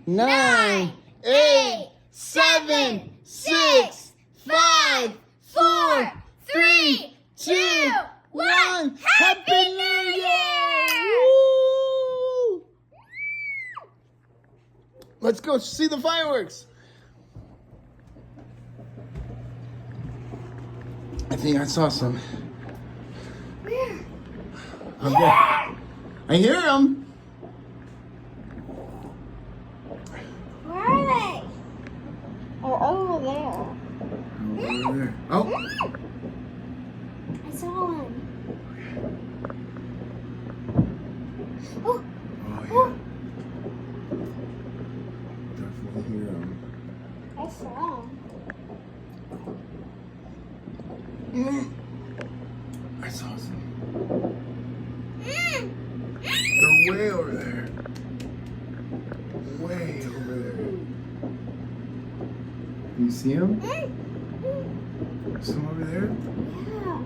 9, 8, 7, 6, 5, 4, 3, 2, 1. Happy New Year! Woo! Let's go see the fireworks. I think I saw some. Where? Okay. I hear them. Where are they? Oh, over there. Over there. Oh. I saw one. Oh. Oh, yeah. Definitely hear them. I saw him. I saw some. They're way over there. Way over there. You see them? Some over there? Yeah.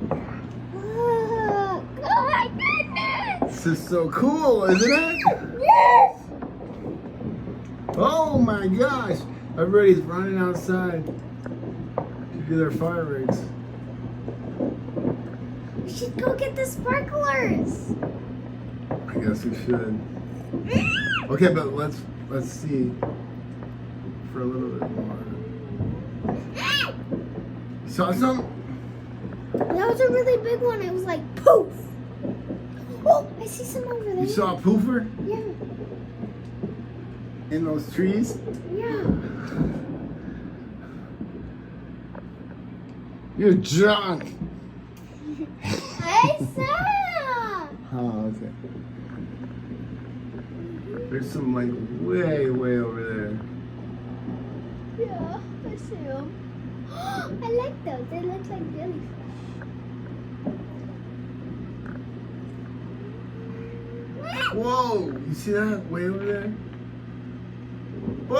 Look. Oh my goodness. This is so cool, isn't it? Yes. Oh my gosh. Everybody's running outside to do their fireworks. We should go get the sparklers. I guess we should. Okay, but let's see for a little bit more. You saw some? That was a really big one. It was like poof. Oh, I see some over there. You saw a poofer Yeah. in those trees? Yeah. You're drunk. I saw. Oh, okay. There's some like way over there. Yeah, I see them. I like those. They look like jellyfish. Whoa! You see that way over there? Whoa!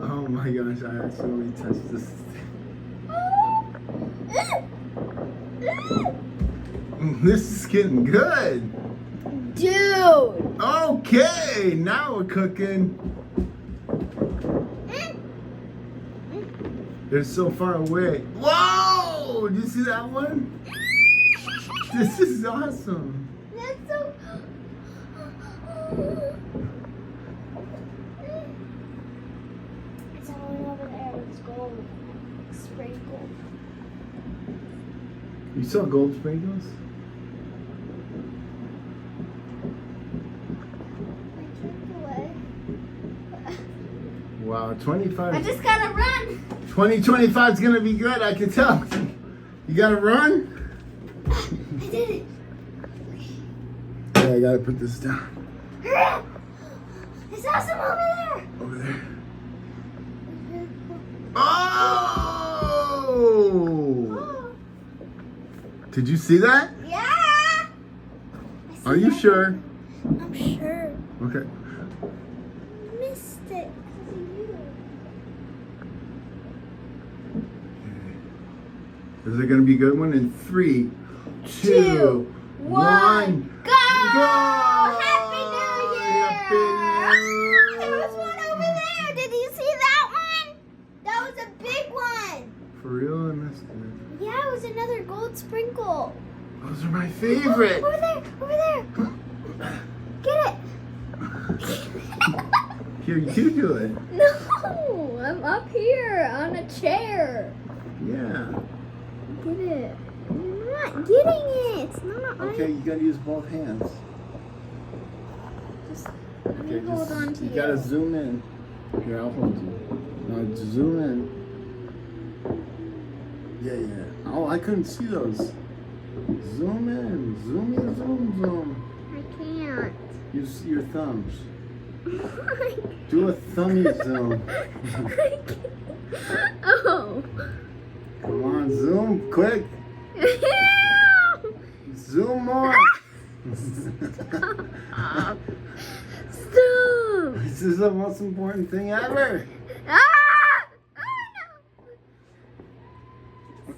Oh my gosh! I accidentally touched this. This is getting good. Dude. Okay, now we're cooking. They're so far away. Whoa! Did you see that one? This is awesome. That's so. It's all over there. It's gold. Sprinkled. You saw gold sprinkles? I took away. Wow, 25. I just gotta run. 2025 is gonna be good, I can tell. You gotta run? I did it. Yeah, I gotta put this down. Hurry up. I saw some over there. Over there. Oh! Did you see that? Yeah. I see Are you that. sure? I'm sure. Okay. Missed it. 'Cause of you. Is it gonna be a good one? In 3, 2, 2, 1, Go! go! Happy New Year! Happy New Year! There was one over there. Did you see that one? That was a big one. For real, I missed it. Yeah, it was another gold sprinkle. Those are my favorite. Over there, over there. Get it. Here, you do it. No, I'm up here on a chair. Yeah. Get it. You're not getting it. It's not. Okay, you gotta use both hands. Just let me Okay, hold on to you you. gotta zoom in. Here, I'll hold you. Now zoom in. Yeah. Oh, I couldn't see those. Zoom in. Zoom. I can't. Use your thumbs. Do a thummy zoom. Oh. Come on, zoom quick. Zoom more. Stop. This is the most important thing ever. Ah! Oh,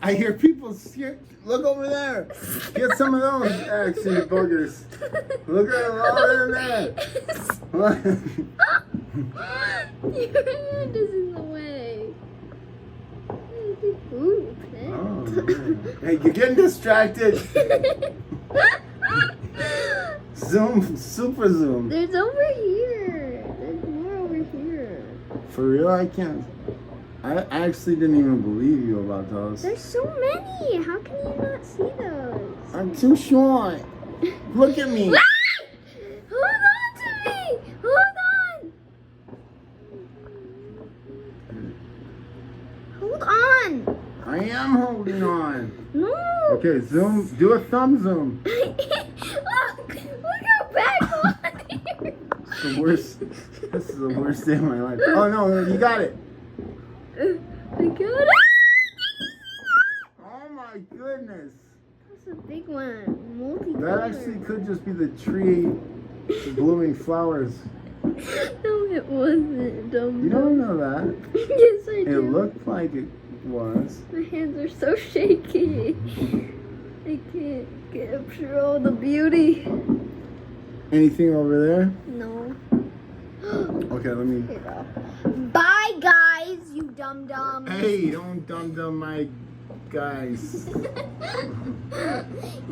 no. I hear people scared. Look over there. Get some of those actually boogers. Look at them all in there. What? Your hand is in the way. Ooh, pet. Oh, man. Hey, you're getting distracted. Zoom, super zoom. There's over here. There's more over here. For real, I can't. I actually didn't even believe you about those. There's so many. How can you not see those? I'm too short. Look at me. Hold on to me. Hold on. Hold on. I am holding on. No. Okay, zoom. Do a thumb zoom. Look how bad you are here. It's the worst. This is the worst day of my life. Oh no, you got it. I got it. Oh my goodness. That's a big one. Multicolored. That actually could just be the tree blooming flowers. No, it wasn't. Dumb. You don't know that. Yes, I do. It looked like it was. My hands are so shaky. I can't capture all the beauty. Anything over there? No. Okay, let me. Here you go. Bye, guys, you dum-dum. Hey, don't dum my guys.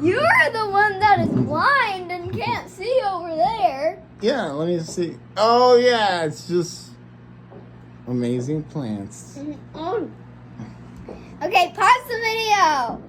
You're the one that is blind and can't see over there. Yeah, let me see. Oh yeah, it's just amazing plants. Oh. Okay, pause the video.